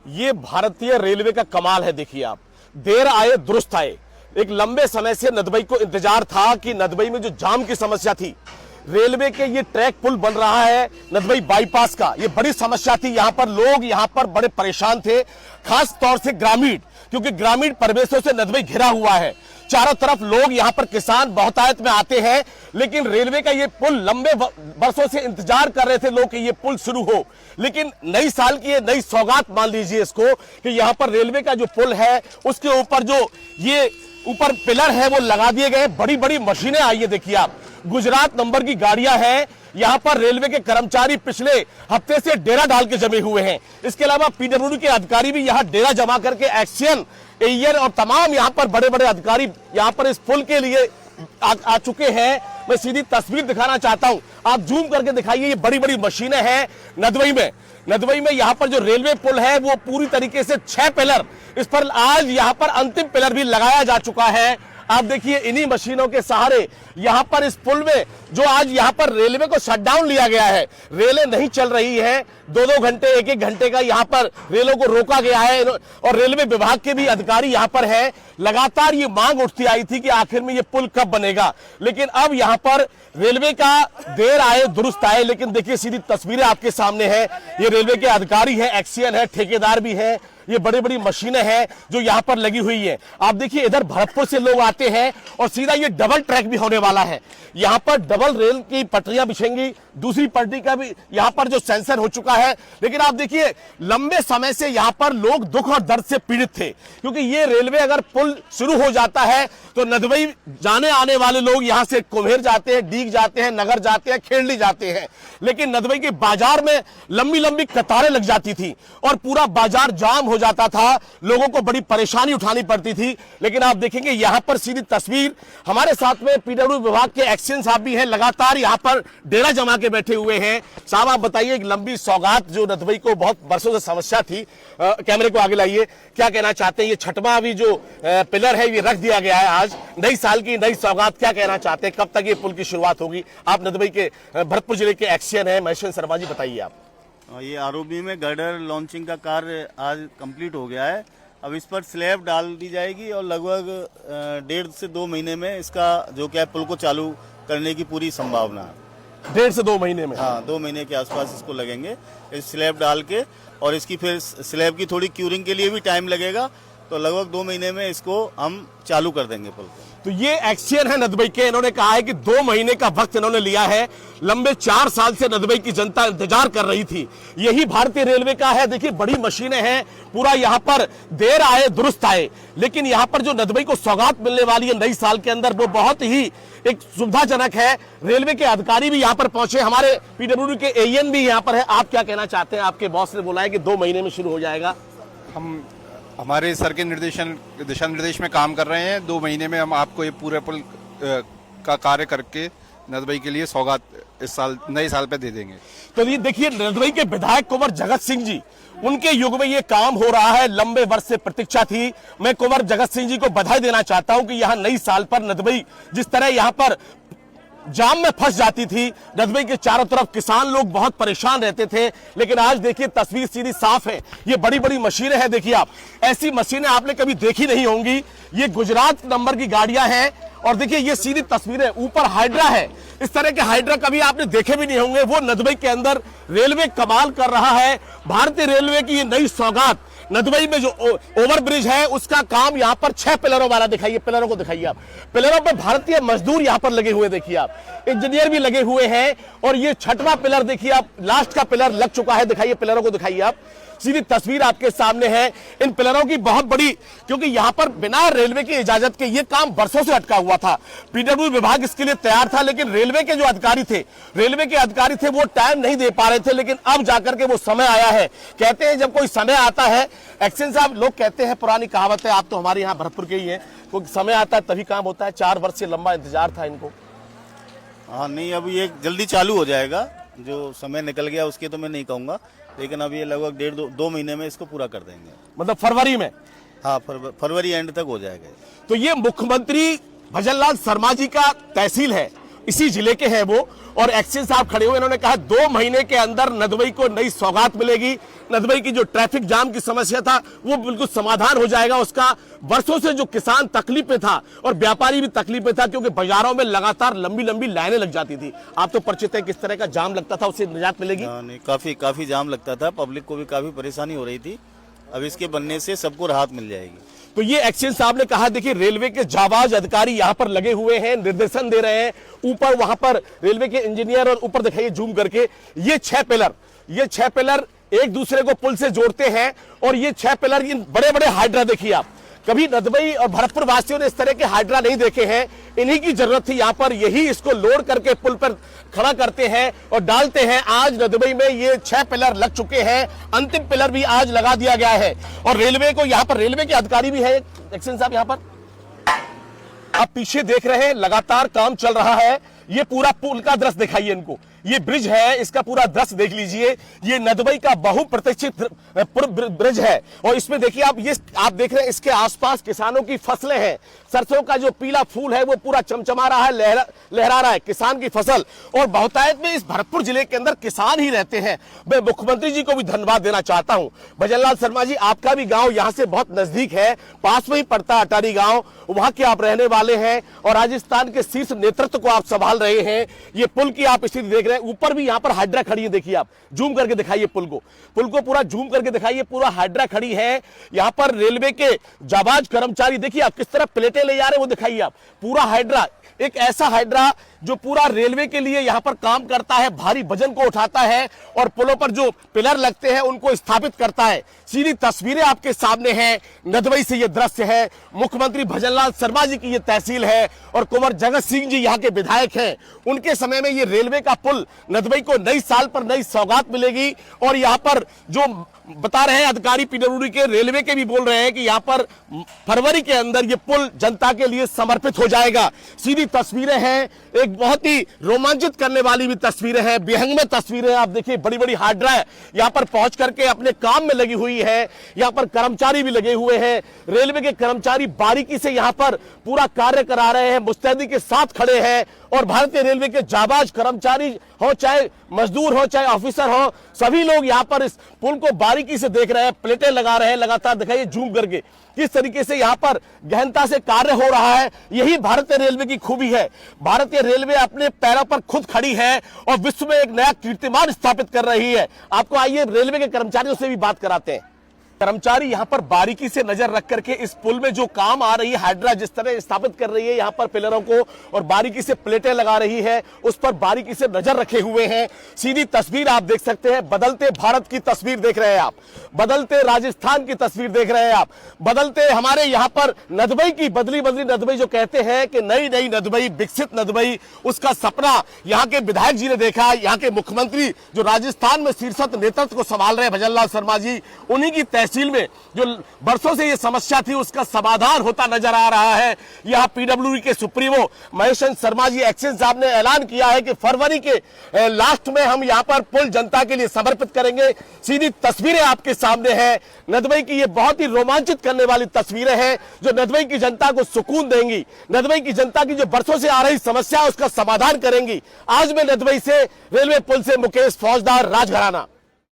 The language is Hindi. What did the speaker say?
ये भारतीय रेलवे का कमाल है। देखिए आप, देर आए दुरुस्त आए। एक लंबे समय से नदबई को इंतजार था कि नदबई में जो जाम की समस्या थी, रेलवे के ये ट्रैक पुल बन रहा है नदबई बाईपास का, ये बड़ी समस्या थी। यहां पर लोग यहां पर बड़े परेशान थे, खास तौर से ग्रामीण, क्योंकि ग्रामीण परिवेशों से नदबई घिरा हुआ है। चारों तरफ लोग, यहां पर किसान बहुतायत में आते हैं, लेकिन रेलवे का ये पुल लंबे वर्षों से इंतजार कर रहे थे लोग कि ये पुल शुरू हो। लेकिन नई साल की ये नई सौगात मान लीजिए इसको कि यहां पर रेलवे का जो पुल है उसके ऊपर जो ये ऊपर पिलर है वो लगा दिए गए। बड़ी बड़ी मशीनें आई है। देखिए आप, गुजरात नंबर की गाड़ियां हैं। यहां पर रेलवे के कर्मचारी पिछले हफ्ते से डेरा डाल के जमे हुए हैं। इसके अलावा पीडब्ल्यूडी के अधिकारी भी यहां डेरा जमा करके एक्शन एयर और तमाम यहां पर बड़े बड़े अधिकारी यहां पर इस पुल के लिए आ चुके हैं। मैं सीधी तस्वीर दिखाना चाहता हूं, आप जूम करके दिखाइए। ये बड़ी बड़ी मशीनें हैं नदबई में यहां पर जो रेलवे पुल है वो पूरी तरीके से 6 पिलर, इस पर आज यहां पर अंतिम पिलर भी लगाया जा चुका है। आप देखिए, इन्हीं मशीनों के सहारे यहां पर इस पुल में जो आज यहां पर रेलवे को शटडाउन लिया गया है, रेलें नहीं चल रही है। 2-2 घंटे, 1-1 घंटे का यहां पर रेलों को रोका गया है और रेलवे विभाग के भी अधिकारी यहां पर हैं। लगातार ये मांग उठती आई थी कि आखिर में ये पुल कब बनेगा, लेकिन अब यहां पर रेलवे का देर आए दुरुस्त आए। लेकिन देखिए, सीधी तस्वीरें आपके सामने है। ये रेलवे के अधिकारी हैं, एक्सीएन है, ठेकेदार भी है। ये बड़ी बड़ी मशीनें हैं जो यहां पर लगी हुई है। आप देखिए, इधर भरतपुर से लोग आते हैं और सीधा ये डबल ट्रैक भी होने वाला है। यहां पर डबल रेल की पटरियां बिछेंगी, दूसरी पटरी का भी यहां पर जो सेंसर हो चुका है। लेकिन आप देखिए, लंबे समय से यहां पर लोग दुख और दर्द से पीड़ित थे, क्योंकि ये रेलवे अगर पुल शुरू हो जाता है तो नदबई जाने आने वाले लोग यहां से कुम्हेर जाते हैं, डीग जाते हैं, नगर जाते हैं, खेड़ली जाते हैं। लेकिन नदबई के बाजार में लंबी लंबी कतारें लग जाती थी और पूरा बाजार जाम हो जाता था, लोगों को बड़ी परेशानी उठानी पड़ती थी। लेकिन आप देखेंगे यहां पर सीधी तस्वीर, हमारे साथ में पीडब्ल्यू विभाग के एक्सीएन साहब भी हैं, लगातार यहां पर डेरा जमा के बैठे हुए हैं। साहब, आप बताइए, एक लंबी सौगात जो नदबई को बहुत वर्षों से समस्या थी, कैमरे को आगे लाइए, क्या कहना चाहते हैं? ये 6वां भी जो पिलर है ये रख दिया गया है आज, नई साल की नई सौगात, क्या कहना चाहते हैं? कब तक ये पुल की शुरुआत होगी? आप नदबई के भरतपुर जिले के एक्सीएन है महेश्वर शर्मा जी, बताइए आप। ये आरओबी में गर्डर लॉन्चिंग का कार्य आज कंप्लीट हो गया है। अब इस पर स्लैब डाल दी जाएगी और लगभग 1.5 से 2 महीने में इसका जो क्या पुल को चालू करने की पूरी संभावना है। 1.5 से 2 महीने में? हाँ, 2 महीने के आसपास इसको लगेंगे इस स्लैब डाल के, और इसकी फिर स्लैब की थोड़ी क्यूरिंग के लिए भी टाइम लगेगा। तो लगभग 2 महीने में इसको हम चालू कर देंगे पुल को। तो ये एक्सीएन है नदबई के, इन्होंने कहा है कि 2 महीने का वक्त इन्होंने लिया है। लंबे 4 साल से नदबई की जनता इंतजार कर रही थी। यही भारतीय रेलवे का है। देखिए, बड़ी मशीनें हैं, पूरा यहां पर देर आए दुरुस्त आए। लेकिन यहां पर जो नदबई को सौगात मिलने वाली है नई साल के अंदर, वो बहुत ही एक सुविधाजनक है। रेलवे के अधिकारी भी यहां पर पहुंचे, हमारे पीडब्ल्यूडी के एएन भी यहां पर है। आप क्या कहना चाहते हैं? आपके बॉस ने बोला है कि 2 महीने में शुरू हो जाएगा। हम हमारे सर के दिशा निर्देश में काम कर रहे हैं। 2 महीने में हम आपको ये पूरे पुल का कार्य करके नदबई के लिए सौगात इस साल नए साल पे दे देंगे। तो ये देखिए, नदबई के विधायक कुंवर जगत सिंह जी, उनके युग में ये काम हो रहा है। लंबे वर्ष से प्रतीक्षा थी। मैं कुंवर जगत सिंह जी को बधाई देना चाहता हूं कि यहां नई साल पर नदबई जिस तरह यहां पर जाम में फंस जाती थी, नदबई के चारों तरफ किसान लोग बहुत परेशान रहते थे। लेकिन आज देखिए, तस्वीर सीधी साफ है। ये बड़ी बड़ी मशीनें हैं। देखिए आप, ऐसी मशीनें आपने कभी देखी नहीं होंगी। ये गुजरात नंबर की गाड़ियां हैं और देखिए ये सीधी तस्वीरें, ऊपर हाइड्रा है। इस तरह के हाइड्रा कभी आपने देखे भी नहीं होंगे। वो नदबई के अंदर रेलवे कमाल कर रहा है। भारतीय रेलवे की ये नई सौगात, नदबई में जो ओवरब्रिज है उसका काम यहां पर 6 पिलरों वाला, दिखाइए, पिलरों को दिखाइए आप। पिलरों पर भारतीय मजदूर यहां पर लगे हुए, देखिए आप, इंजीनियर भी लगे हुए हैं। और ये 6वां पिलर देखिए आप, लास्ट का पिलर लग चुका है। दिखाइए, पिलरों को दिखाइए आप। सीधी तस्वीर आपके सामने है। इन पिलरों की बहुत बड़ी, क्योंकि यहां पर बिना रेलवे की इजाजत के ये काम बरसों से अटका हुआ था। पीडब्ल्यू विभाग इसके लिए तैयार था, लेकिन रेलवे के जो अधिकारी थे वो टाइम नहीं दे पा रहे थे। लेकिन अब जाकर के वो समय आया है। कहते हैं जब कोई समय आता है, एक्सीएन साहब, लोग कहते हैं, पुरानी कहावत है, आप तो हमारे यहाँ भरतपुर के ही हैं, कोई समय आता है तभी काम होता है। 4 वर्ष से लंबा इंतजार था इनको। हाँ, नहीं, अब ये जल्दी चालू हो जाएगा। जो समय निकल गया उसके तो मैं नहीं कहूँगा, लेकिन अब ये लगभग 1.5-2 महीने में इसको पूरा कर देंगे। मतलब फरवरी में? हाँ, फरवरी एंड तक हो जाएगा। तो ये मुख्यमंत्री भजनलाल शर्मा जी का तहसील है इसी जिले के हैं वो, और एक्शन साहब खड़े हुए, इन्होंने कहा 2 महीने के अंदर नदबई को नई सौगात मिलेगी। नदबई की जो ट्रैफिक जाम की समस्या था वो बिल्कुल समाधान हो जाएगा उसका। वर्षों से जो किसान तकलीफ में था और व्यापारी भी तकलीफ में था, क्योंकि बाजारों में लगातार लंबी लंबी लाइनें लग जाती थी। आप तो परिचित हैं किस तरह का जाम लगता था, उससे निजात मिलेगी। नहीं, काफी जाम लगता था, पब्लिक को भी काफी परेशानी हो रही थी। अब इसके बनने से सबको राहत मिल जाएगी। तो ये एक्शन साहब ने कहा। देखिए, रेलवे के जाबाज अधिकारी यहां पर लगे हुए हैं, निर्देशन दे रहे हैं। ऊपर वहां पर रेलवे के इंजीनियर, और ऊपर दिखाइए जूम करके, ये 6 पिलर एक दूसरे को पुल से जोड़ते हैं। और ये 6 पिलर, इन बड़े बड़े हाइड्रा देखिए आप, कभी नदबई और भरतपुर वासियों ने इस तरह के हाइड्रा नहीं देखे हैं। इन्हीं की जरूरत थी यहां पर, यही इसको लोड करके पुल पर खड़ा करते हैं और डालते हैं। आज नदबई में ये 6 पिलर लग चुके हैं, अंतिम पिलर भी आज लगा दिया गया है। और रेलवे को यहां पर, रेलवे के अधिकारी भी है एक्शन साहब यहां पर, आप पीछे देख रहे हैं, लगातार काम चल रहा है। ये पूरा पुल का दृश्य दिखाइए इनको, ये ब्रिज है, इसका पूरा दृश्य देख लीजिए। ये नदबई का बहुप्रतीक्षित ब्रिज है, और इसमें देखिए आप, ये आप देख रहे हैं, इसके आसपास किसानों की फसलें हैं। सरसों का जो पीला फूल है वो पूरा चमचमा रहा है, लहरा रहा है, किसान की फसल। और बहुतायत में इस भरतपुर जिले के अंदर किसान ही रहते हैं। मैं मुख्यमंत्री जी को भी धन्यवाद देना चाहता हूं। भजनलाल शर्मा जी, आपका भी गांव यहां से बहुत नजदीक है, पास में ही पड़ता है अटारी गांव, वहां के आप रहने वाले हैं और राजस्थान के शीर्ष नेतृत्व को आप संभाल रहे हैं। ये पुल की आप स्थिति देख रहे हैं, ऊपर भी यहां पर हाइड्रा खड़ी है। देखिए आप जूम करके दिखाइए पुल को पूरा जूम करके दिखाइए, पूरा हाइड्रा खड़ी है। यहां पर रेलवे के जाबाज कर्मचारी, देखिए आप किस तरह प्लेटें ले जा रहे हैं, वो दिखाइए आप। पूरा हाइड्रा, एक ऐसा हाइड्रा जो पूरा रेलवे के लिए यहां पर काम करता है, भारी वजन को उठाता है और पुलों पर जो पिलर लगते हैं उनको स्थापित करता है। सीधी तस्वीरें आपके सामने हैं, नदबई से ये दृश्य है। मुख्यमंत्री भजनलाल शर्मा जी की ये तहसील है और कुंवर जगत सिंह जी यहाँ के विधायक हैं। उनके समय में ये रेलवे का पुल नदबई को नई साल पर नई सौगात मिलेगी। और यहाँ पर जो बता रहे हैं अधिकारी पीडब्ल्यूडी के, रेलवे के भी बोल रहे हैं कि यहाँ पर फरवरी के अंदर ये पुल जनता के लिए समर्पित हो जाएगा। सीधी तस्वीरें हैं, एक बहुत ही रोमांचित करने वाली भी तस्वीरें हैं, विहंगम तस्वीरें। आप देखिए, बड़ी बड़ी हाइड्रा यहाँ पर पहुंच करके अपने काम में लगी हुई है। यहाँ पर कर्मचारी भी लगे हुए हैं, रेलवे के कर्मचारी बारीकी से यहाँ पर पूरा कार्य करा रहे हैं, मुस्तैदी के साथ खड़े हैं। और भारतीय रेलवे के जाबाज कर्मचारी हो, चाहे मजदूर हो, चाहे ऑफिसर हो, सभी लोग यहाँ पर इस पुल को बारीकी से देख रहे हैं, प्लेटें लगा रहे हैं। लगातार दिखाइए जूम करके किस तरीके से यहाँ पर गहनता से कार्य हो रहा है। यही भारतीय रेलवे की खूबी है। भारतीय रेलवे अपने पैरों पर खुद खड़ी है और विश्व में एक नया कीर्तिमान स्थापित कर रही है। आपको आइए रेलवे के कर्मचारियों से भी बात कराते हैं। कर्मचारी यहाँ पर बारीकी से नजर रख करके इस पुल में जो काम आ रही है, हाइड्रा जिस तरह स्थापित कर रही है यहाँ पर पिलरों को और बारीकी से प्लेटें लगा रही है, उस पर बारीकी से नजर रखे हुए हैं। सीधी तस्वीर आप देख सकते हैं, बदलते भारत की तस्वीर देख रहे हैं आप, बदलते राजस्थान की तस्वीर देख रहे हैं आप, बदलते हमारे यहाँ पर नदबई की, बदली बदली नदबई जो कहते हैं कि नई नई नदबई, विकसित नदबई, उसका सपना यहाँ के विधायक जी ने देखा। यहाँ के मुख्यमंत्री जो राजस्थान में शीर्षस्थ नेतृत्व को संभाल रहे हैं भजनलाल शर्मा जी, उन्हीं की तहसील में जो वर्षों से ये समस्या थी उसका समाधान होता नजर आ रहा है। यहाँ पीडब्ल्यूडी के सुप्रीमो महेश शर्मा जी, एक्शन साहब ने ऐलान किया है कि फरवरी के लास्ट में हम यहाँ पर पुल जनता के लिए समर्पित करेंगे। सीधी तस्वीरें आपके सामने हैं, नदबई की ये बहुत ही रोमांचित करने वाली तस्वीरें हैं जो नदबई की जनता को सुकून देंगी, नदबई की जनता की जो वर्षों से आ रही समस्या उसका समाधान करेंगी। आज मैं नदबई से, रेलवे पुल से मुकेश फौजदार, राजघराना।